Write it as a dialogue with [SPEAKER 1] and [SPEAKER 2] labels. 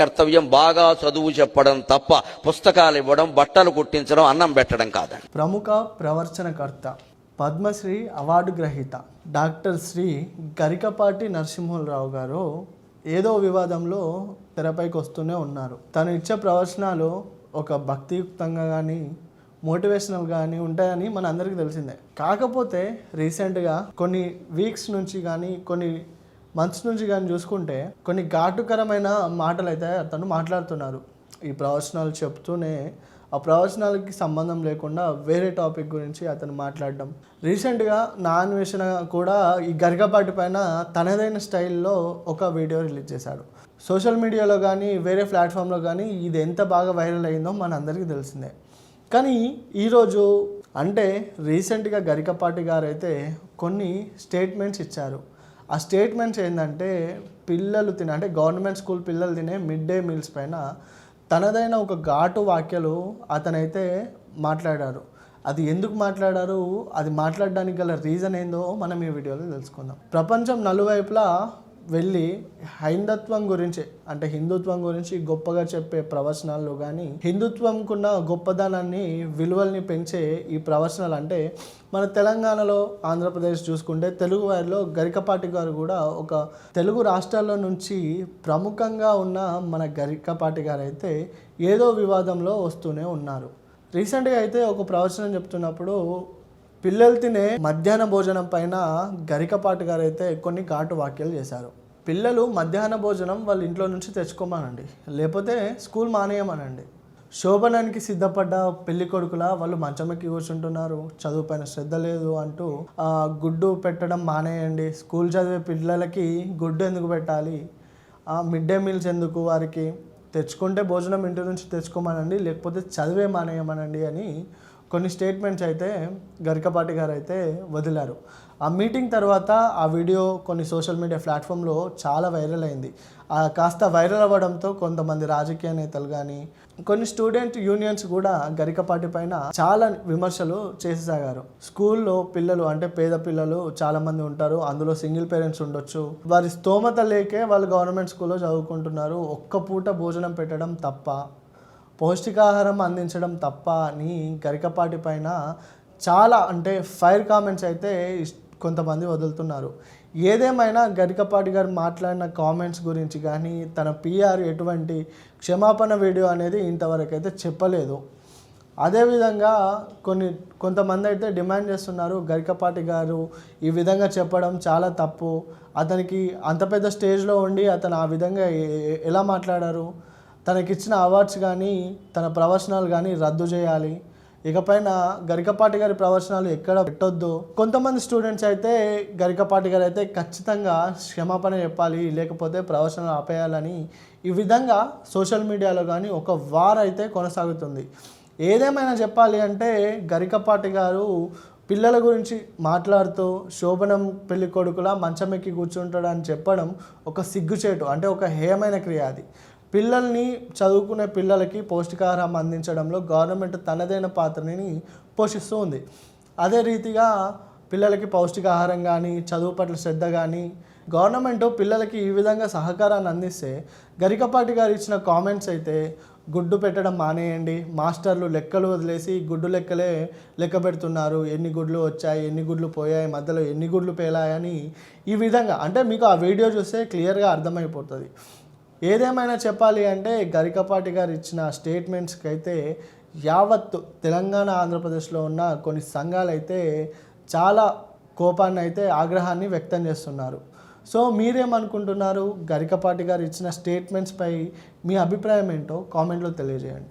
[SPEAKER 1] కర్తవ్యం బాగా చదువు చెప్పడం తప్ప పుస్తకాలు ఇవ్వడం, బట్టలు కుట్టించడం, అన్నం పెట్టడం కాదండి.
[SPEAKER 2] ప్రముఖ ప్రవచనకర్త, పద్మశ్రీ అవార్డు గ్రహీత డాక్టర్ శ్రీ గరికపాటి నరసింహరావు గారు ఏదో వివాదంలో తెరపైకి వస్తూనే ఉన్నారు. తను ఇచ్చే ప్రవచనాలు ఒక భక్తియుక్తంగా కానీ మోటివేషనల్ కానీ ఉంటాయని మన అందరికీ తెలిసిందే. కాకపోతే రీసెంట్గా కొన్ని వీక్స్ నుంచి కానీ కొన్ని మంత్స్ నుంచి కానీ చూసుకుంటే కొన్ని ఘాటుకరమైన మాటలు అయితే అతను మాట్లాడుతున్నారు. ఈ ప్రవచనాలు చెప్తూనే ఆ ప్రవచనాలకి సంబంధం లేకుండా వేరే టాపిక్ గురించి అతను మాట్లాడడం. రీసెంట్గా నా అన్వేషణ కూడా ఈ గరికపాటి పైన తనదైన స్టైల్లో ఒక వీడియో రిలీజ్ చేశాడు. సోషల్ మీడియాలో కానీ వేరే ప్లాట్ఫామ్లో కానీ ఇది ఎంత బాగా వైరల్ అయిందో మన అందరికీ తెలిసిందే. కానీ ఈరోజు అంటే రీసెంట్గా గరికపాటి గారు అయితే కొన్ని స్టేట్మెంట్స్ ఇచ్చారు. ఆ స్టేట్మెంట్స్ ఏంటంటే పిల్లలు తినే అంటే గవర్నమెంట్ స్కూల్ పిల్లలు తినే మిడ్ డే మీల్స్ పైన తనదైన ఒక ఘాటు వ్యాఖ్యలు అతనైతే మాట్లాడారు. అది ఎందుకు మాట్లాడారు, అది మాట్లాడడానికి గల రీజన్ ఏందో మనం ఈ వీడియోలో తెలుసుకుందాం. ప్రపంచం నలువైపులా వెళ్ళి హైందత్వం గురించి అంటే హిందుత్వం గురించి గొప్పగా చెప్పే ప్రవచనాల్లో కానీ హిందుత్వంకున్న గొప్పదనాన్ని విలువల్ని పెంచే ఈ ప్రవచనాలు అంటే మన తెలంగాణలో ఆంధ్రప్రదేశ్ చూసుకుంటే తెలుగు వారిలో గరికపాటి గారు కూడా ఒక తెలుగు రాష్ట్రాల్లో నుంచి ప్రముఖంగా ఉన్న మన గరికపాటి గారు అయితే ఏదో వివాదంలో వస్తూనే ఉన్నారు. రీసెంట్గా అయితే ఒక ప్రవచనం చెప్తున్నప్పుడు పిల్లలు తినే మధ్యాహ్న భోజనం పైన గరికపాటి గారు అయితే కొన్ని ఘాటు వ్యాఖ్యలు చేశారు. పిల్లలు మధ్యాహ్న భోజనం వాళ్ళ ఇంట్లో నుంచి తెచ్చుకోమనండి, లేకపోతే స్కూల్ మానేయమనండి. శోభనానికి సిద్ధపడ్డ పెళ్లి కొడుకుల వాళ్ళు మంచమెక్కి కూర్చుంటున్నారు, చదువు పైన శ్రద్ధ లేదు అంటూ గుడ్డు పెట్టడం మానేయండి. స్కూల్ చదివే పిల్లలకి గుడ్డు ఎందుకు పెట్టాలి, మిడ్ డే మీల్స్ ఎందుకు, వారికి తెచ్చుకుంటే భోజనం ఇంటి నుంచి తెచ్చుకోమనండి, లేకపోతే చదివే మానేయమనండి అని కొన్ని స్టేట్మెంట్స్ అయితే గరికపాటి గారు అయితే వదిలారు. ఆ మీటింగ్ తర్వాత ఆ వీడియో కొన్ని సోషల్ మీడియా ప్లాట్ఫామ్లో చాలా వైరల్ అయింది. కాస్త వైరల్ అవ్వడంతో కొంతమంది రాజకీయ నేతలు కానీ కొన్ని స్టూడెంట్ యూనియన్స్ కూడా గరికపాటి పైన చాలా విమర్శలు చేసేసాగారు. స్కూల్లో పిల్లలు అంటే పేద పిల్లలు చాలామంది ఉంటారు, అందులో సింగిల్ పేరెంట్స్ ఉండొచ్చు, వారి స్తోమత లేకే వాళ్ళు గవర్నమెంట్ స్కూల్లో చదువుకుంటున్నారు, ఒక్క పూట భోజనం పెట్టడం తప్ప, పౌష్టికాహారం అందించడం తప్ప అని గరికపాటి పైన చాలా అంటే ఫైర్ కామెంట్స్ అయితే కొంతమంది వదులుతున్నారు. ఏదేమైనా గరికపాటి గారు మాట్లాడిన కామెంట్స్ గురించి కానీ తన పిఆర్ ఎటువంటి క్షమాపణ వీడియో అనేది ఇంతవరకు అయితే చెప్పలేదు. అదేవిధంగా కొంతమంది అయితే డిమాండ్ చేస్తున్నారు, గరికపాటి గారు ఈ విధంగా చెప్పడం చాలా తప్పు, అతనికి అంత పెద్ద స్టేజ్లో ఉండి అతను ఆ విధంగా ఎలా మాట్లాడారు, తనకిచ్చిన అవార్డ్స్ కానీ తన ప్రవచనాలు కానీ రద్దు చేయాలి, ఇకపైన గరికపాటి గారి ప్రవచనాలు ఎక్కడ పెట్టొద్దు. కొంతమంది స్టూడెంట్స్ అయితే గరికపాటి గారు అయితే ఖచ్చితంగా క్షమాపణ చెప్పాలి, లేకపోతే ప్రవచనాలు ఆపేయాలని ఈ విధంగా సోషల్ మీడియాలో కానీ ఒక వార్ అయితే కొనసాగుతుంది. ఏదేమైనా చెప్పాలి అంటే గరికపాటి గారు పిల్లల గురించి మాట్లాడుతూ శోభనం పెళ్లి కొడుకులా మంచమెక్కి కూర్చుంటాడు అని చెప్పడం ఒక సిగ్గుచేటు, అంటే ఒక హేయమైన క్రియ. అది పిల్లల్ని చదువుకునే పిల్లలకి పౌష్టికాహారం అందించడంలో గవర్నమెంట్ తనదైన పాత్రని పోషిస్తూ ఉంది. అదే రీతిగా పిల్లలకి పౌష్టికాహారం కానీ చదువు పట్ల శ్రద్ధ కానీ గవర్నమెంట్ పిల్లలకి ఈ విధంగా సహకారాన్ని అందిస్తే గరికపాటి గారు ఇచ్చిన కామెంట్స్ అయితే గుడ్డు పెట్టడం మానేయండి, మాస్టర్లు లెక్కలు వదిలేసి గుడ్డు లెక్కలే లెక్క పెడుతున్నారు, ఎన్ని గుడ్లు వచ్చాయి, ఎన్ని గుడ్లు పోయాయి, మధ్యలో ఎన్ని గుడ్లు పేలాయని ఈ విధంగా అంటే మీకు ఆ వీడియో చూస్తే క్లియర్గా అర్థమైపోతుంది. ఏదేమైనా చెప్పాలి అంటే గరికపాటి గారు ఇచ్చిన స్టేట్మెంట్స్కి అయితే యావత్తు తెలంగాణ ఆంధ్రప్రదేశ్లో ఉన్న కొన్ని సంఘాలు అయితే చాలా కోపాన్ని అయితే ఆగ్రహాన్ని వ్యక్తం చేస్తున్నారు. సో మీరేమనుకుంటున్నారు, గరికపాటి గారు ఇచ్చిన స్టేట్మెంట్స్పై మీ అభిప్రాయం ఏంటో కామెంట్లో తెలియజేయండి.